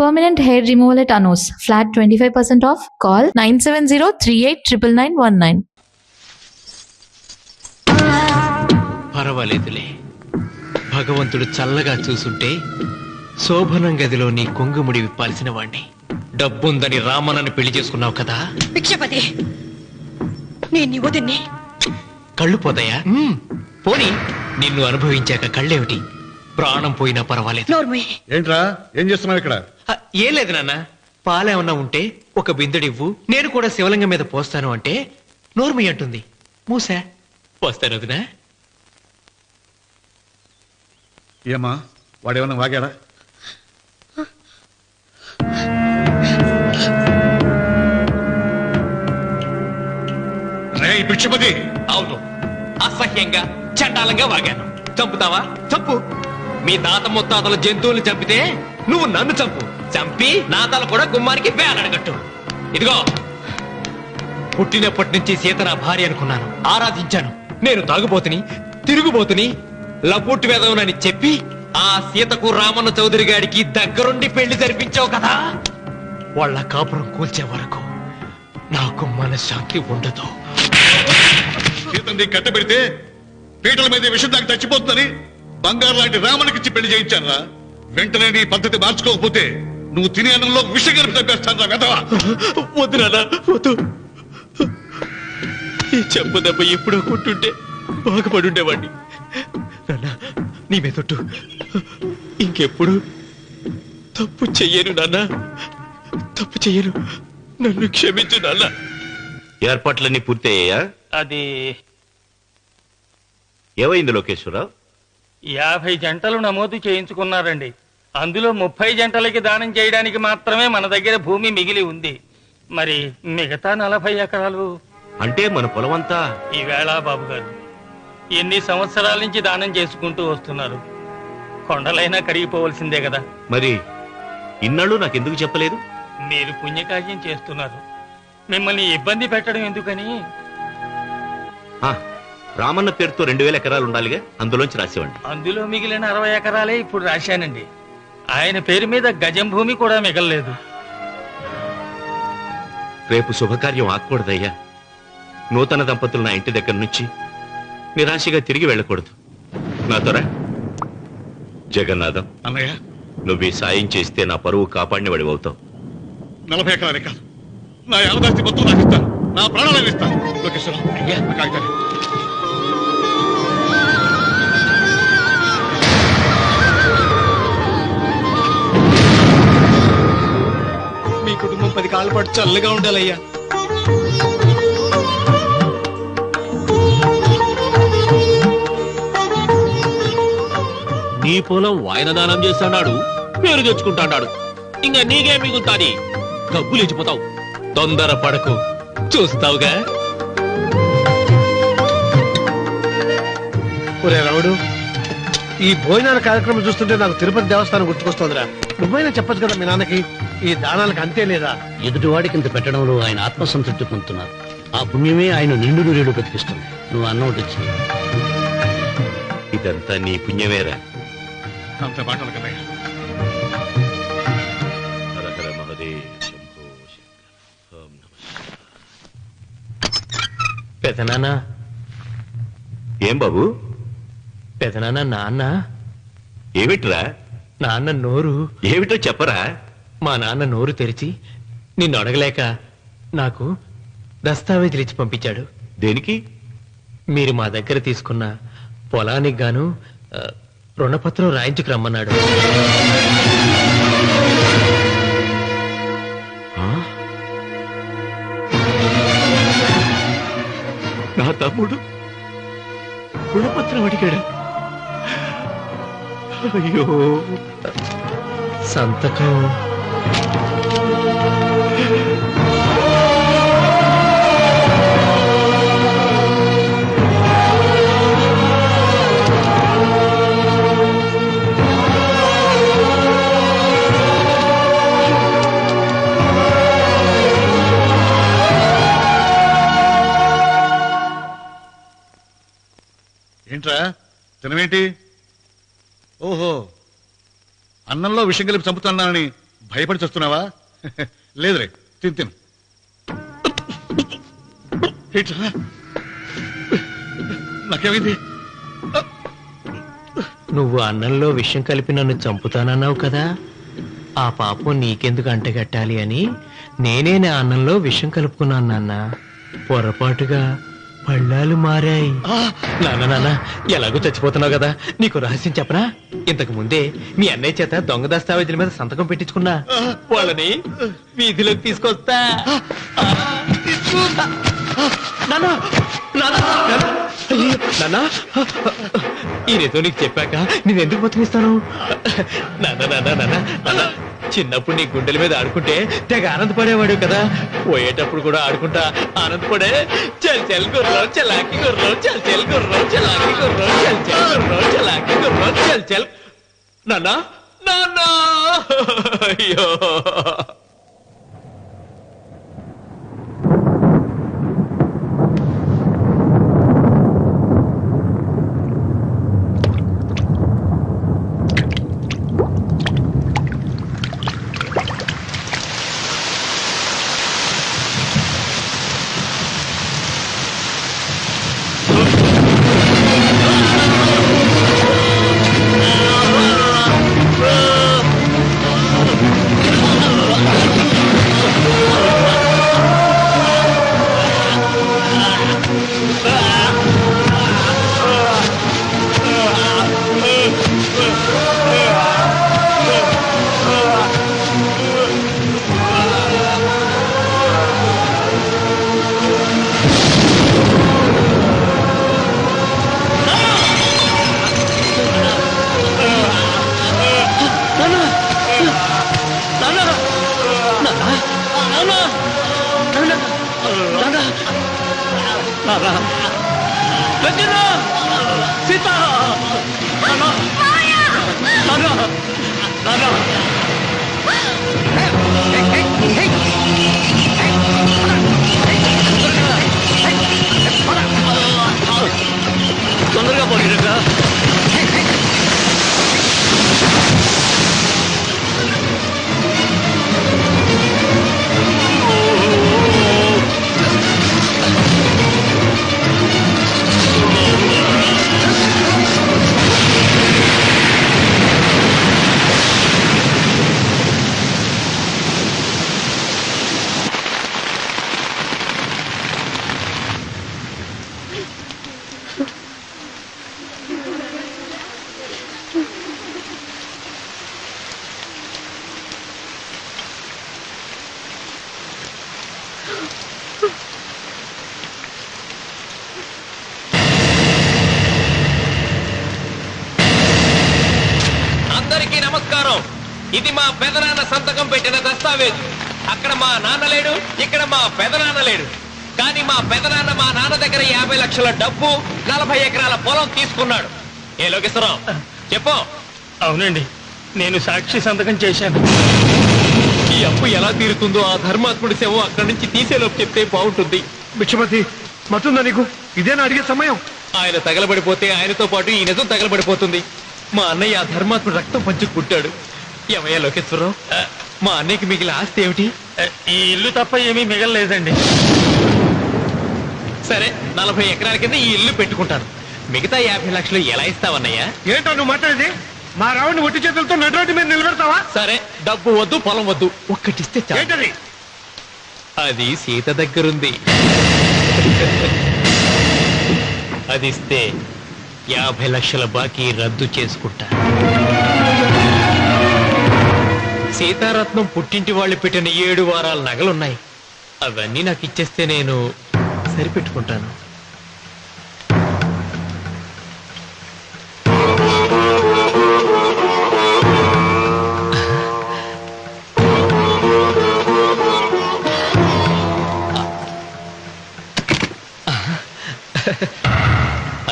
Permanent hair removal at Anos. Flat 25% off. Call 970-389919. పర్వాలేదులే, భగవంతుడు చల్లగా చూసుంటే శోభనం గదిలో నీ కొంగుముడి విప్పాల్సిన వాణ్ణి. డబ్బుందని రామనని పెళ్లి చేసుకున్నావు కదా. భిక్షపతి, నేను వదిన్ని కళ్ళు పోతాయా? పోనీ, నిన్ను అనుభవించాక కళ్ళేమిటి, ప్రాణం పోయినా పర్వాలేదు. ఏంట్రా, ఏం చేస్తున్నావు ఇక్కడ? ఏం లేదు నాన్న, పాలేమన్నా ఉంటే ఒక బిందెడివ్వు, నేను కూడా శివలింగం మీద పోస్తాను అంటే నోర్మి అంటుంది. మూసా పోస్తాను వదినా. ఏమా, వాడేమన్నా వాగాడా? భిక్షపతి, అవును, అసహ్యంగా చండాలంగా వాగాను. చంపుతావా? చంపు. మీ తాత ముత్తాతల జంతువులు చంపితే నువ్వు నన్ను చంపు. చంపి నా తల కూడా గుమ్మానికి వేలాడగట్టు. ఇదిగో, పుట్టినప్పటి నుంచి సీత నా భార్య అనుకున్నాను, ఆరాధించాను. నేను తాగుబోతుని, తిరుగుబోతుని, లపుట్టు వేదవునని చెప్పి ఆ సీతకు రామన్న చౌదరి గారికి దగ్గరుండి పెళ్లి జరిపించావు కదా. వాళ్ళ కాపురం కూల్చే వరకు నాకు మనశ్శాంతి ఉండదు. సీతని కట్టబెడితే పీటల మీద విషం దాకా చచ్చిపోతుందని బంగారు లాంటి రామునికిచ్చి పెళ్లి చేయించానురా. వెంటనే నీ పద్ధతి మార్చుకోకపోతే నువ్వు తినే అన్నంలో విషం కలిపి చంపేస్తాను. వెదవా, వద్దు నాన్న, వద్దు. ఈ చెప్పు దెబ్బ ఎప్పుడో కొట్టుంటే బాగుపడి ఉండేవాడిని. నాన్న, నీ మీదొట్టు, ఇంకెప్పుడు తప్పు చెయ్యను నాన్న, తప్పు చెయ్యను. నన్ను క్షమించు నాన్న. ఏర్పాట్లన్నీ పూర్తయ్యాయా? అది ఏమైంది లోకేశ్వరరావు? 50 జంటలు నమోదు చేయించుకున్నారండి. అందులో 30 జంటలకి దానం చేయడానికి మాత్రమే మన దగ్గర భూమి మిగిలి ఉంది. మరి మిగతా 40 ఎకరాలు అంటే మన పొలమంతా ఈవేళ బాబు గారు ఎన్ని సంవత్సరాల నుంచి దానం చేసుకుంటూ వస్తున్నారు. కొండలైనా కరిగిపోవలసిందే కదా. మరి ఇన్నాళ్ళు నాకెందుకు చెప్పలేదు? మీరు పుణ్యకార్యం చేస్తున్నారు, మిమ్మల్ని ఇబ్బంది పెట్టడం ఎందుకని. రామన్న పేరుతో 2000 ఎకరాలు ఉండాలిగా, అందులోంచి రాసేవాడి. అందులో మిగిలిన 60 ఎకరాలే ఇప్పుడు రాశానండి. ఆయన పేరు మీద గజం భూమి కూడా మిగలలేదు. రేపు శుభకార్యం ఆకూడదయ్యా. నూతన దంపతులు నా ఇంటి దగ్గర నుంచి నిరాశగా తిరిగి వెళ్ళకూడదు. నాతోరా జగన్నాథం. అన్నయ్య, నువ్వు ఈ సాయం చేస్తే నా పరువు కాపాడిన వాడివవుతావు. 40 ఎకరాలే కాదు, నా యావదాస్తి మొత్తం నాకు ఇస్తాను, నా ప్రాణాలను ఇస్తాను. లోకేశ్వరరావు, అయ్యా కాగితాలు. మీ కుటుంబం 10 కాళ్ళ పాటు చల్లగా ఉండాలయ్యా. నీ పొలం వాయన దానం చేస్తాడు, పేరు తెచ్చుకుంటాడు. ఇంకా నీకే మిగులుతాది, డబ్బులు ఇచ్చిపోతావు. తొందర పడకు, చూస్తావుగా. ఒరే రావుడు, ఈ భోజనాల కార్యక్రమం చూస్తుంటే నాకు తిరుపతి దేవస్థానం గుర్తుకొస్తోందిరా. నువ్వైనా చెప్పచ్చు కదా మీ నాన్నకి, ఈ దానాలకు అంతే లేదా? ఎదుటివాడికి ఇంత పెట్టడంలో ఆయన ఆత్మసంతృప్తి పొందుతున్నారు. ఆ పుణ్యమే ఆయన నిండు నూరేడు బ్రతికిస్తుంది. నువ్వు అన్నం వచ్చి ఇదంతా నీ పుణ్యమేరా. అంత మాటలు కన్నయ్య. హర హర మహదేవ్ శంభో శంకర. ఓం నమః. పెదనాన్న, ఏం బాబు? పెదనాన్న, నాన్న. ఏమిట్రా? నాన్న నోరు. ఏమిటో చెప్పరా. మా నాన్న నోరు తెరిచి నిన్ను అడగలేక నాకు దస్తావేజీలు ఇచ్చి పంపించాడు. దేనికి? మీరు మా దగ్గర తీసుకున్న పొలానికి గాను రుణపత్రం రాయించుకు రమ్మన్నాడు. నా తమ్ముడు రుణపత్రం అడిగాడా? అయ్యో, సంతకం ఏంట్రా తినవేంటి? ఓహో, అన్నంలో విషం కలిపి చంపుతున్నానని భయపడి చస్తున్నావా? లేదురే, తిను. ఏంట్రా? నాకేమైంది? నువ్వు అన్నంలో విషం కలిపి నన్ను చంపుతానన్నావు కదా, ఆ పాపం నీకెందుకు అంటగట్టాలి అని నేనే నా అన్నంలో విషం కలుపుకున్నాను నాన్న. పొరపాటుగా పళ్ళాలు మారాయి. నాన్న ఎలాగో చచ్చిపోతున్నావు కదా, నీకు రహస్యం చెప్పనా? ఇంతకు ముందే మీ అన్నయ్య చేత దొంగ దస్తావేజీల మీద సంతకం పెట్టించుకున్నా. వాళ్ళని వీధిలోకి తీసుకొస్తా. నాన్న ఈ రేతో నీకు చెప్పాక నేను ఎందుకు బతికిస్తాను? నాన్న చిన్నప్పుడు నీ గుండెల మీద ఆడుకుంటే తెగ ఆనందపడేవాడు కదా, పోయేటప్పుడు కూడా ఆడుకుంటా ఆనందపడే. చల్ చల్ గుర్రం చలాకి గుర్రం, చల్ చల్ గుర్రం చలాకి గుర్రం, చల్ చల్ గుర్రం చలాకి గుర్రం, చల్ చల్. నాన్న అయ్యో తొందరగా పోనీరా. అందరికీ నమస్కారం. ఇది మా పెదనాన్న సంతకం పెట్టిన దస్తావేజు. అక్కడ మా నాన్న లేడు, ఇక్కడ మా పెదనాన్న లేడు. కానీ మా పెదనాన్న మా నాన్న దగ్గర 50 లక్షల డబ్బు, 40 ఎకరాల పొలం తీసుకున్నాడు. ఏ లోకేశ్వరరావు చెప్పు. అవునండి, నేను సాక్షి సంతకం చేశాను. ఈ అప్పు ఎలా తీరుతుందో ఆ ధర్మాత్ముడి శవం అక్కడి నుంచి తీసేలోపు చెప్తే బాగుంటుంది. బిచ్చపతి మతుందా నీకు? ఇదేనా అడిగే సమయం? ఆయన తగలబడిపోతే ఆయనతో పాటు ఈ నిజం తగలబడిపోతుంది. మా అన్నయ్య ఆ ధర్మాత్ముడు రక్తం పంచుకుంటాడు. ఏమయ్యా లోకేశ్వరరావు, మా అన్నయ్యకి మిగిలిన ఆస్తి ఏమిటి? ఈ ఇల్లు తప్ప ఏమీ మిగలలేదండి. సరే, 40 ఎకరాల కింద ఈ ఇల్లు పెట్టుకుంటాను. మిగతా 50 లక్షలు ఎలా ఇస్తావన్నయ్యా? ఏంటో నువ్వు మాట్లాడేది? మా రావుని ఒట్టి చేతులతో నడురోడ్డు మీద నిలబెడతావా? సరే, డబ్బు వద్దు, పొలం వద్దు, ఒక్కటిస్తే చాలు. ఏంటది? అది సీత దగ్గరుంది. అది ఇస్తే 50 లక్షల బాకీ రద్దు చేసుకుంటా. సీతారత్నం పుట్టింటి వాళ్ళు పెట్టిన 7 వారాల నగలున్నాయి. అవన్నీ నాకు ఇచ్చేస్తే నేను సరిపెట్టుకుంటాను.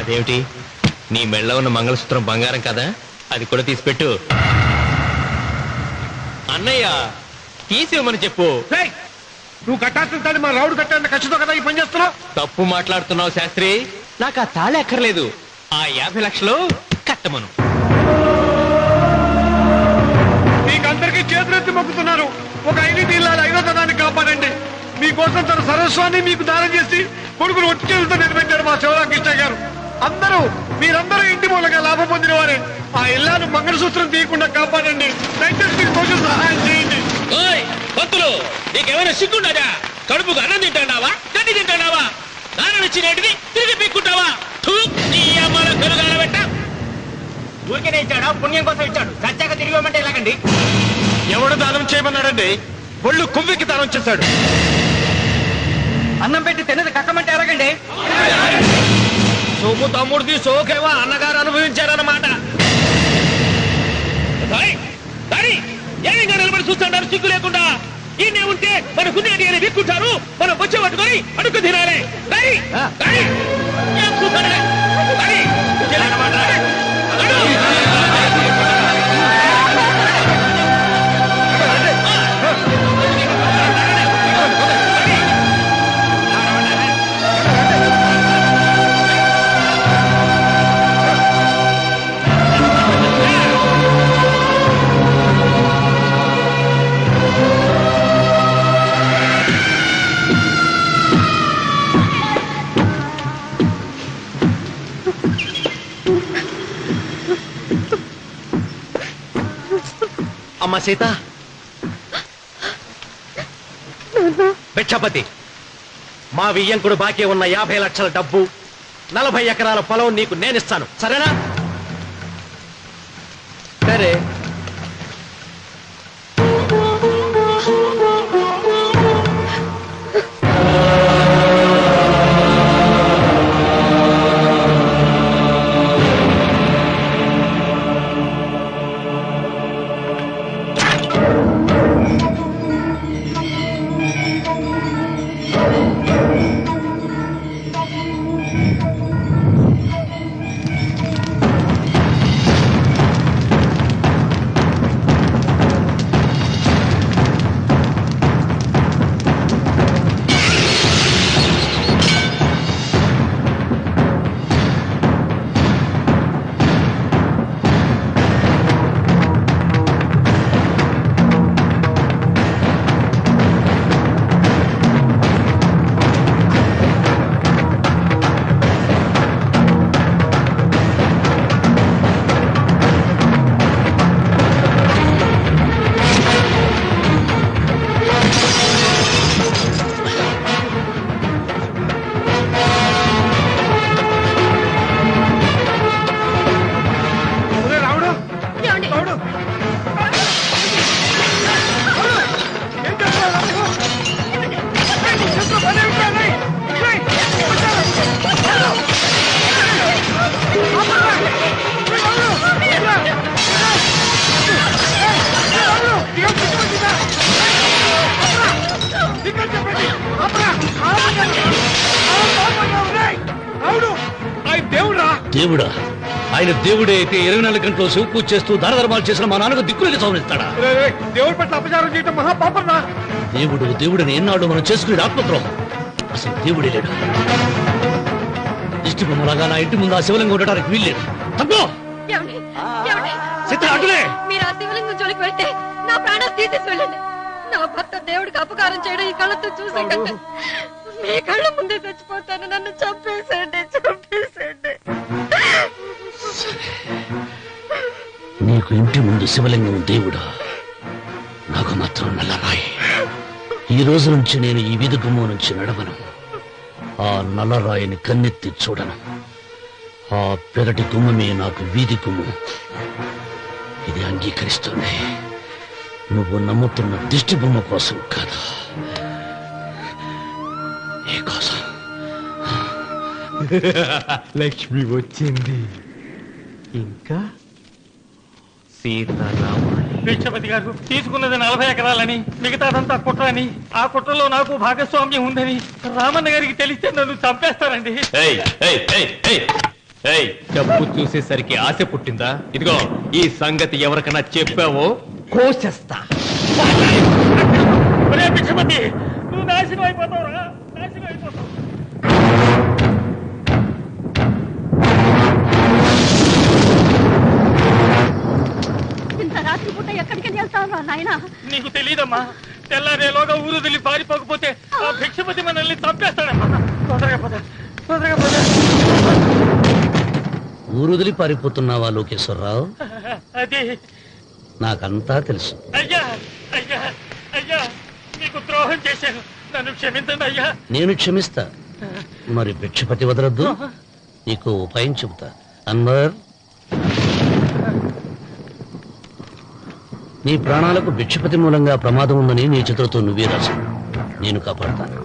అదేమిటి, నీ మెళ్ళ ఉన్న మంగళసూత్రం బంగారం కదా, అది కూడా తీసిపెట్టు. అన్నయ్య తీసేమని చెప్పు. రేయ్, నువ్వు కట్టాల్సిన మా రావుడు కట్టాలని ఖచ్చితంగా కదా ఈ పని చేస్తున్నావు. తప్పు మాట్లాడుతున్నావు శాస్త్రి. నాకు ఆ తాళి అక్కర్లేదు, ఆ 50 లక్షలు కట్టమను. నీకందరికీ చేతులెత్తి మొక్కుతున్నారు. ఒక ఐదింటి ఇల్లాలి ఐదోతనాన్ని కాపాడండి. మీకోసం తన సర్వస్వాన్ని మీకు దానం చేసి కొడుకును ఒట్టి చేతులతో నిలబెట్టారు మా శివరామకృష్ణ గారు. మీరందరూ ఇంటి మూలంగా లాభం పొందిన వారే. ఆ ఇల్లాను మంగళసూత్రం తీయకుండా కాపాడండి. దయచేసి మీకు కొంచెం సహాయం చేయండి. పంతులు, నీకేమైనా సిగ్గుండదా? కడుపుకు అన్నం తింటాడావా, గడ్డి తింటాడావా? దానం ఇచ్చినట్టుది తిరిగి పీక్కుంటావా? నీ అమ్మాల కలుగాల పెట్ట. ఊరికేనే ఇచ్చాడా? పుణ్యం కోసం ఇచ్చాడు. సత్యాక తిరిగి ఇవ్వమంటే ఎలాగండి? ఎవడు దానం చేయమన్నాడండి? ఒళ్ళు కొవ్వెక్కి దానం చేశాడు. అన్నం పెట్టి తిన్నది కక్కమంటే ఎలాగండి? సోము తమ్ముడిది సోకేవా అన్నగారు అనుభవించారన్నమాట. ఏమైనా నిలబడి చూస్తాడారు సిగ్గు లేకుండా. ఈయనే ఉంటే మన గుండె అని విక్కుంటారు. మనం వచ్చే పట్టుకొని అడుగు తినాలి. అమ్మ సీత, భిక్షపతి, మా వియ్యంకుడు బాకీ ఉన్న 50 లక్షల డబ్బు, 40 ఎకరాల పొలం నీకు నేనిస్తాను, సరేనా? సరే. దేవుడా? ఆయన దేవుడే అయితే 24 గంటలు శివ పూజ చేస్తూ దానధర్మాలు చేసిన మా నాన్నకు దిక్కులకి సౌనిస్తాడా? దేవుడి పట్ల అపచారం చేయటం మహాపాపం. దేవుడిని ఎన్నాళ్ళు మనం చేసుకునే ఆత్మద్రోహం. అసలు దేవుడే లేడు. దిష్టి బొమ్మలాగా నా ఇంటి ముందు ఆ శివలింగం ఉండటానికి వీల్లేదు. తప్పో మీరు ఆ శివలింగం జోలికి వెళ్తే నా ప్రాణాలు తీసేసి వెళ్ళండి. నా భర్త దేవుడికి అపకారం చేయడం ఈ కళ్ళతో చూసే కంటే మీ కళ్ళ ముందే చచ్చిపోతాను. నన్ను చంపేసేయండి. నీకు ఇంటి ముందు శివలింగం దేవుడా, నాకు మాత్రం నల్లరాయి. ఈ రోజు నుంచి నేను ఈ వీధి గుమ్మం నుంచి నడవను. ఆ నల్లరాయిని కన్నెత్తి చూడను. ఆ పెరటి గుమ్మమే నాకు వీధి గుమ్మం. ఇది అంగీకరిస్తుంది. నువ్వు నమ్ముతున్న దిష్టి బొమ్మ కోసం కాదా, నీ కోసం. లక్ష్మి వచ్చింది. ఇంకా సీతారాముడు. భిక్షపతి గారు తీసుకున్నది 40 ఎకరాలని, మిగతాదంతా కుట్ర అని, ఆ కుట్రలో నాకు భాగస్వామ్యం ఉందని రామన్న గారికి తెలిస్తే నన్ను చంపేస్తారండి. డబ్బు చూసేసరికి ఆశ పుట్టిందా? ఇదిగో ఈ సంగతి ఎవరికైనా చెప్పావో కోసేస్తా. భిక్షపతి, నువ్వు నాశనం అయిపోతావురా, నాశనం అయిపోతావు. ఇంత రాత్రి పూట ఎక్కడికి వెళ్తావు నాయన? తెల్లారేలోగా ఊరు వదిలి పారిపోకపోతే ఆ భిక్షపతి మనల్ని చంపేస్తాడమ్మా. తొందరగా పద, తొందరగా పద. ఊరుదిలి పారిపోతున్నావా లోకేశ్వరరావు? అది నాకంతా తెలుసు. అయ్యా అయ్యా అయ్యా, మీకు ద్రోహం చేశాను, నన్ను క్షమించండి అయ్యా. నేను క్షమిస్తా, మరి భిక్షపతి వదలొద్దు. నీకు ఉపాయం చెబుతా. అన్వర్, నీ ప్రాణాలకు భిక్షపతి మూలంగా ప్రమాదం ఉందని నీ చేతులతో నువ్వే రాసు. నేను కాపాడతాను.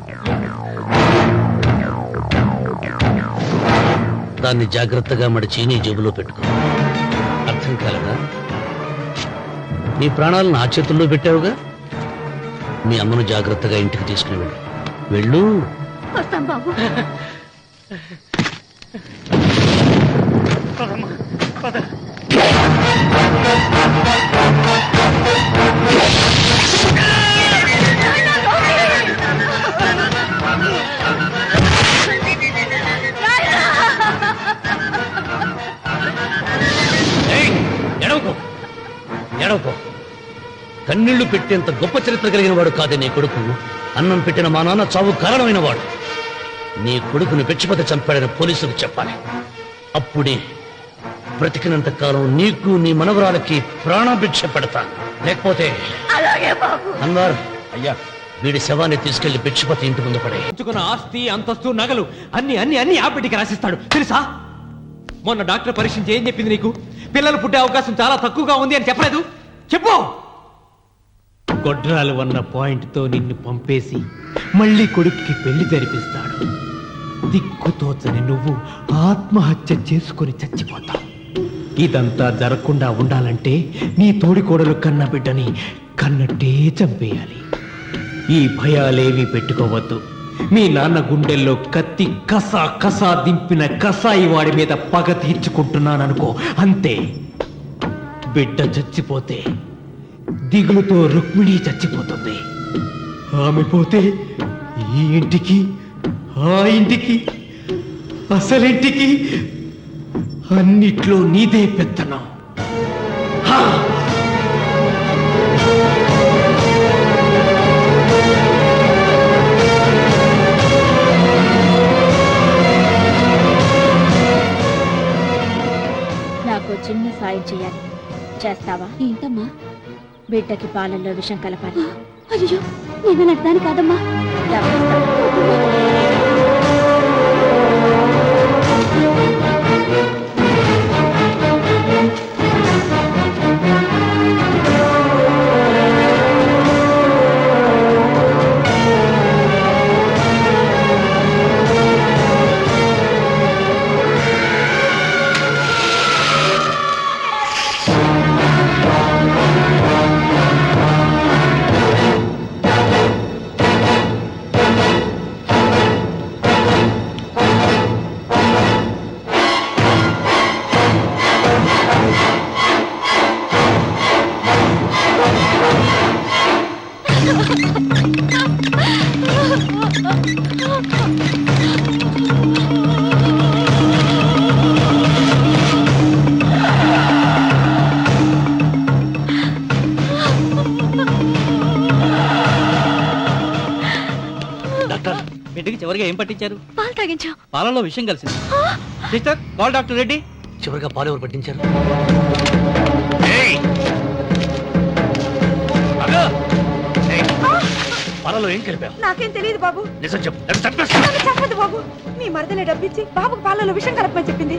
దాన్ని జాగ్రత్తగా మడిచి నీ జేబులో పెట్టుకో. అర్థం కాలదా? నీ ప్రాణాలను నా చేతుల్లో పెట్టావుగా. మీ అమ్మను జాగ్రత్తగా ఇంటికి తీసుకుని వెళ్ళు. వెళ్ళు. వస్తాం బాబు. పదమ్మా, పద. ఎడవకో. కన్నీళ్లు పెట్టేంత గొప్ప చరిత్ర కలిగిన వాడు కాదే నీ కొడుకు. అన్నం పెట్టిన మా నాన్న చావు కారణమైన వాడు. నీ కొడుకుని భిక్షపతి చంపాడని పోలీసులకు చెప్పాలి. అప్పుడే బ్రతికినంత కాలం నీకు నీ మనవరాలకి ప్రాణభిక్ష పెడతాను. లేకపోతే అన్వర్, అయ్యా, వీడి శవాన్ని తీసుకెళ్లి భిక్షపతి ఇంటి ముందు పడే. ఉంచుకున్న ఆస్తి, అంతస్తు, నగలు అన్ని అన్ని అన్ని ఆ బిడ్డకి రాసిస్తాడు తెలుసా? మొన్న డాక్టర్ పరీక్షించి ఏం చెప్పింది నీకు? పిల్లలు పుట్టే అవకాశం చాలా తక్కువగా ఉంది అని చెప్పలేదు? చెప్పు. గొడ్రాలు అన్న పాయింట్తో నిన్ను పంపేసి మళ్ళీ కొడుక్కి పెళ్లి జరిపిస్తాడు. దిక్కుతోచని నువ్వు ఆత్మహత్య చేసుకుని చచ్చిపోతావు. ఇదంతా జరగకుండా ఉండాలంటే నీ తోడికోడలు కన్న బిడ్డని కన్నట్టే చంపేయాలి. ఈ భయాలేవి పెట్టుకోవద్దు. మీ నాన్న గుండెల్లో కత్తి కసా కసా దింపిన కసాయి వాడి మీద పగ తీర్చుకుంటున్నాననుకో, అంతే. బిడ్డ చచ్చిపోతే దిగులుతో రుక్మిణి చచ్చిపోతుంది. ఆమె పోతే ఈ ఇంటికి, ఆ ఇంటికి, అసలింటికి అన్నిట్లో నీదే పెత్తనం. హా! నాకు చిన్న సాయం చేయాలి, చేస్తావా? ఏంటమ్మా? బిడ్డకి పాలల్లో విషం కలపాలి. అయ్యో, నేను నడ్డాను కాదమ్మా. బిడ్డకి చివరిగా ఏం పట్టించారు? పాలు తాగించా. పాలలో విషయం కలిసింది. Sister, call doctor Reddy. చివరిగా పాలు ఎవరు పట్టించారు? పాలలో ఏం కలిపావు? నాకేం తెలియదు బాబు. నిజం చెప్పు. నన్ను చెప్పదు బాబు. మీ మరదలే డబ్బిచ్చి బాబుకు పాలలో విషం కలపమని చెప్పింది.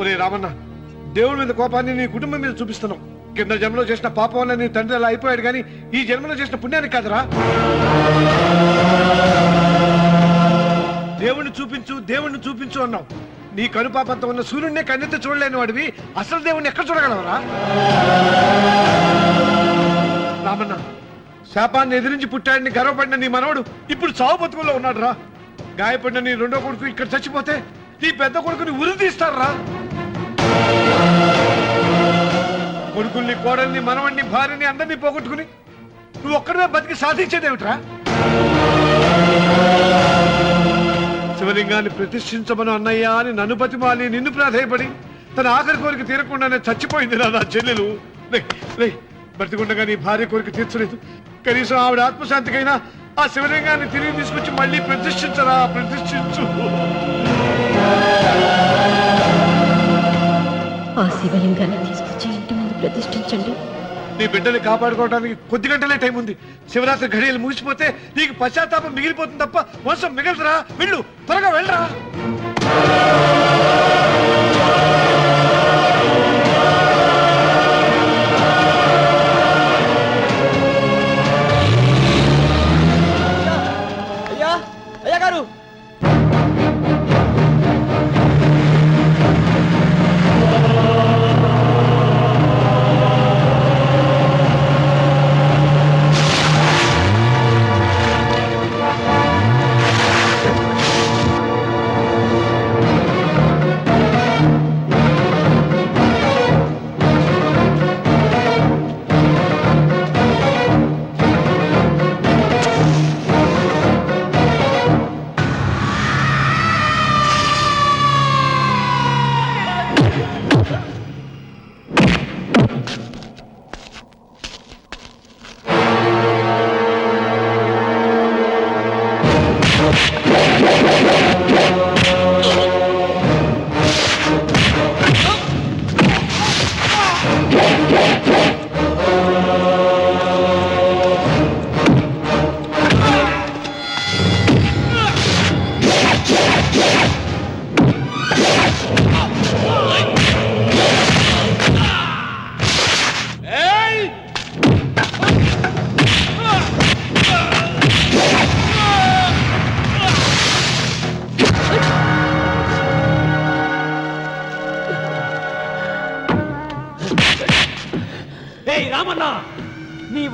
ఒరే రామన్న, దేవుడి మీద కోపాన్ని నీ కుటుంబం మీద చూపిస్తున్నావు. కింద జన్మలో చేసిన పాపం వల్ల నీ తండ్రి అలా అయిపోయాడు, కానీ ఈ జన్మలో చేసిన పుణ్యానికి కాదురా. దేవుణ్ణి చూపించు అన్నావు. నీ కనుపాపంతో ఉన్న సూర్యుడినే కన్నెత్తి చూడలేని వాడివి అసలు దేవుణ్ణి ఎక్కడ చూడగలవరా? రామన్న, శాపాన్ని ఎదిరించి పుట్టాడని గర్వపడిన నీ మనవడు ఇప్పుడు చావు బతుకుల్లో ఉన్నాడు రా. గాయపడిన నీ రెండో కొడుకు ఇక్కడ చచ్చిపోతే నీ పెద్ద కొడుకుని ఉరి తీస్తారా? కొడుకుల్ని, కోడల్ని, మనవణ్ణి, భార్యని అందరినీ పోగొట్టుకుని నువ్వు ఒక్కడమే బతికి సాధించేదేమిట్రా? శివలింగాన్ని ప్రతిష్ఠించమను అన్నయ్య అని నన్ను బతిమాలి నిన్ను ప్రాధేయపడి తన ఆఖరి కోరిక తీరకుండానే చచ్చిపోయింది నా చెల్లెలు. బ్రతికుండగా నీ భార్య కోరిక తీర్చలేదు. కనీసం ఆవిడ ఆత్మశాంతికైనా ఆ శివలింగాన్ని తిరిగి తీసుకొచ్చి మళ్ళీ ప్రతిష్ఠించరా, ప్రతిష్ఠించు. ఆ శివలింగాన్ని తీసుకొచ్చి ఇంటి ముందు ప్రతిష్ఠించండి. నీ బిడ్డని కాపాడుకోవడానికి కొద్ది గంటలే టైం ఉంది. శివరాత్రి ఘడియలు ముగిసిపోతే నీకు పశ్చాత్తాపం మిగిలిపోతుంది తప్ప వంశం మిగలరా. వెళ్ళు, త్వరగా వెళ్ళరా. అయ్యా గారు,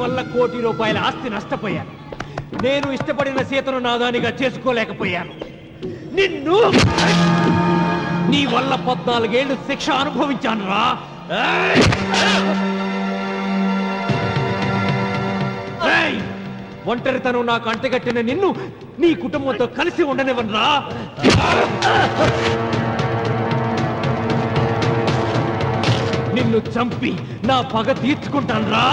వల్ల 1 కోటి రూపాయల ఆస్తి నష్టపోయాను. నేను ఇష్టపడిన సీతను నాదానిగా చేసుకోలేకపోయాను. నిన్ను నీ వల్ల 14 ఏళ్ళు శిక్ష అనుభవించాను రా. ఒంటరితనం నాకు అంటగట్టిన నిన్ను నీ కుటుంబంతో కలిసి ఉండనివ్వనురా. నిన్ను చంపి నా పగ తీర్చుకుంటాను రా.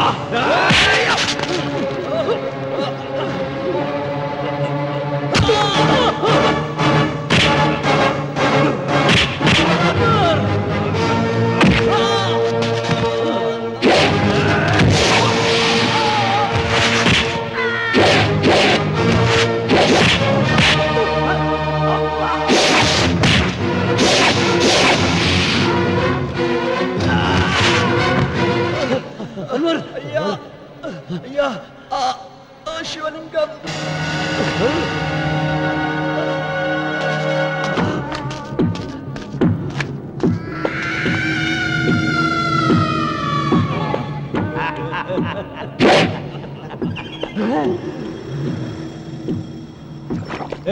శివలింగం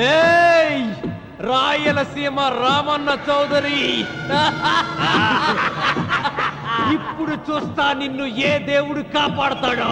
ఏయ్ రాయలసీమ రామన్న చౌదరి, ఇప్పుడు చూస్తా నిన్ను ఏ దేవుడు కాపాడతాడో.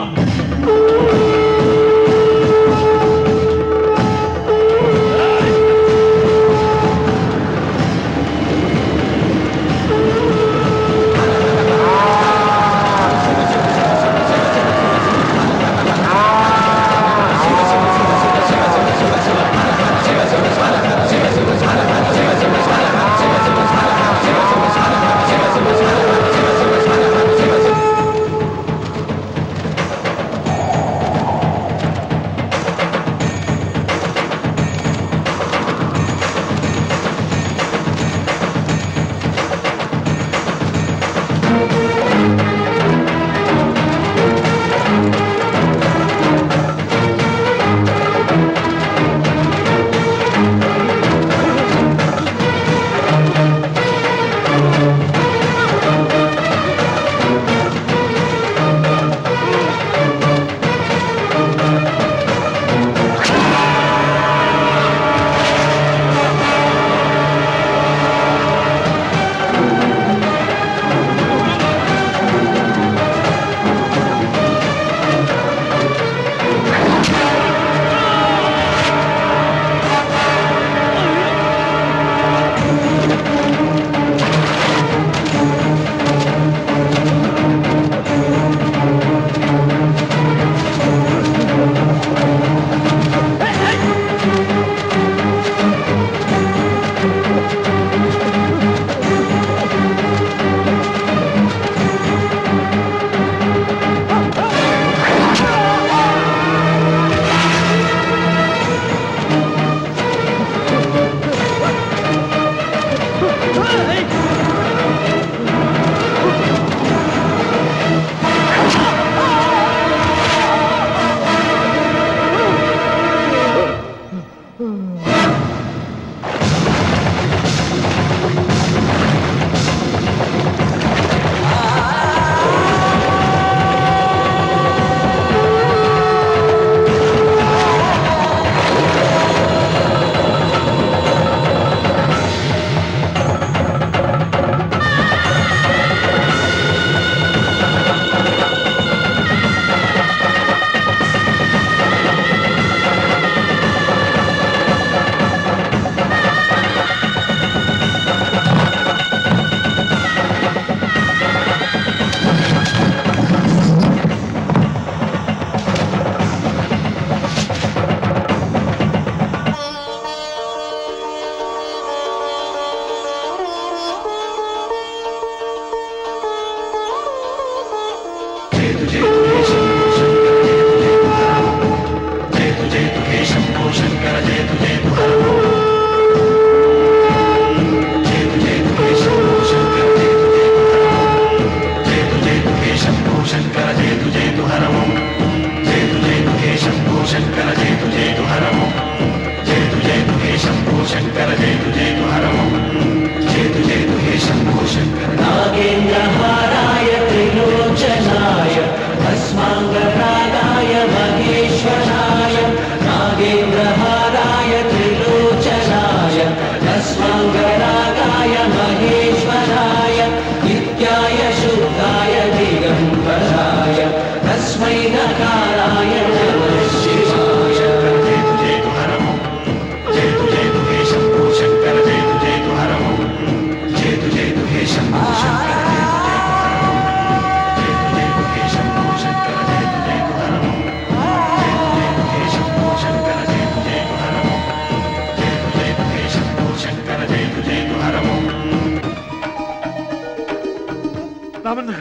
రామన్న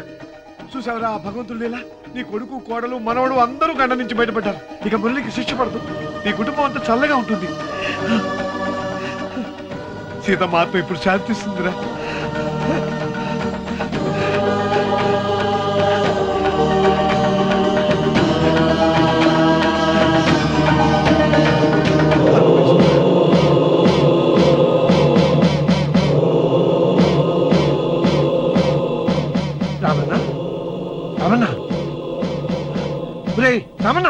చూసావరా ఆ భగవంతుడు లీలా, నీ కొడుకు కోడలు మనవడు అందరూ గండ నుంచి బయటపడ్డారు. ఇక మురళికి శిక్ష పడదు, నీ కుటుంబం అంతా చల్లగా ఉంటుంది. సీతమ్మ ఆత్మ ఇప్పుడు శాంతిస్తుందిరా. రామన్న రామన్న ఒరేయ్ రామన్న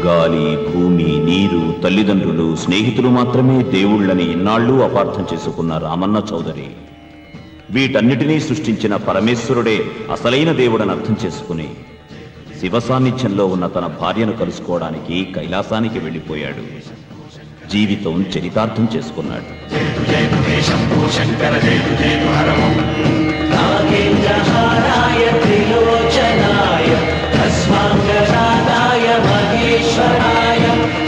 గాలి, భూమి, నీరు, తల్లిదండ్రులు, స్నేహితులు మాత్రమే దేవుళ్ళని ఇన్నాళ్ళు అపార్థం చేసుకున్న రామన్న చౌదరి వీటన్నిటినీ సృష్టించిన పరమేశ్వరుడే అసలైన దేవుడని అర్థం చేసుకుని శివ సాన్నిధ్యంలో ఉన్న తన భార్యను కలుసుకోవడానికి కైలాసానికి వెళ్ళిపోయాడు. జీవితం చరితార్థం చేసుకున్నాడు.